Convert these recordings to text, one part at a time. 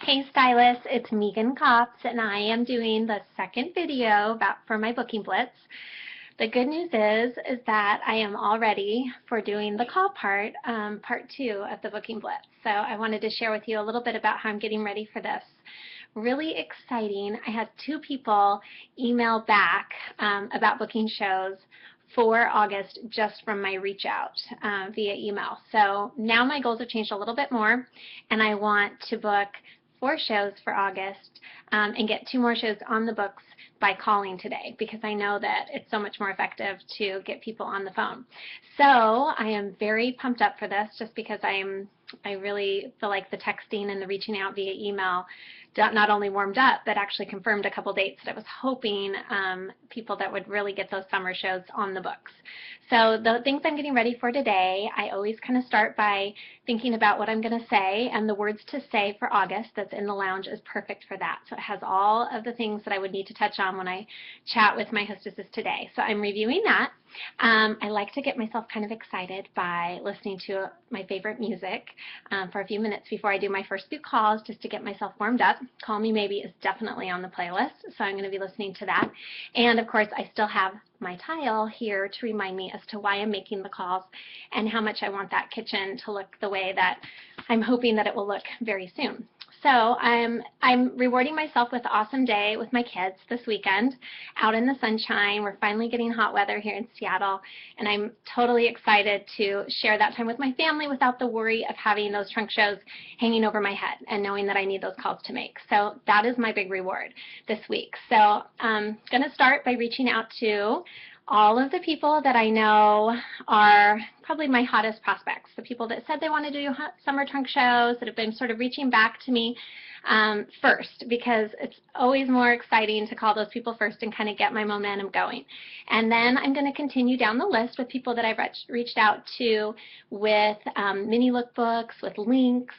Hey stylists, it's Megan Kopps, and I am doing the second video for my Booking Blitz. The good news is that I am all ready for doing the call part 2 of the Booking Blitz. So I wanted to share with you a little bit about how I'm getting ready for this. Really exciting. I had 2 people email back about booking shows for August just from my reach out via email. So now my goals have changed a little bit more, and I want to book 4 shows for August and get 2 more shows on the books by calling today, because I know that it's so much more effective to get people on the phone. So I am very pumped up for this, just because I really feel like the texting and the reaching out via email not only warmed up, but actually confirmed a couple dates that I was hoping people that would really get those summer shows on the books. So the things I'm getting ready for today, I always kind of start by thinking about what I'm going to say, and the words to say for August that's in the lounge is perfect for that. So it has all of the things that I would need to touch on when I chat with my hostesses today. So I'm reviewing that. I like to get myself kind of excited by listening to my favorite music for a few minutes before I do my first few calls, just to get myself warmed up. Call Me Maybe is definitely on the playlist, so I'm going to be listening to that. And of course, I still have my tile here to remind me as to why I'm making the calls and how much I want that kitchen to look the way that I'm hoping that it will look very soon. So I'm rewarding myself with an awesome day with my kids this weekend out in the sunshine. We're finally getting hot weather here in Seattle, and I'm totally excited to share that time with my family without the worry of having those trunk shows hanging over my head and knowing that I need those calls to make. So that is my big reward this week. So I'm going to start by reaching out to all of the people that I know are probably my hottest prospects, the people that said they want to do summer trunk shows, that have been sort of reaching back to me first, because it's always more exciting to call those people first and kind of get my momentum going. And then I'm going to continue down the list with people that I've reached out to with mini lookbooks, with links,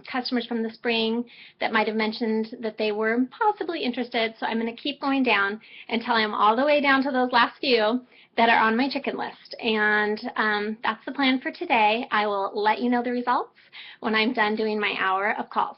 customers from the spring that might have mentioned that they were possibly interested. So I'm going to keep going down until I'm all the way down to those last few that are on my chicken list. And that's the plan for today. I will let you know the results when I'm done doing my hour of calls.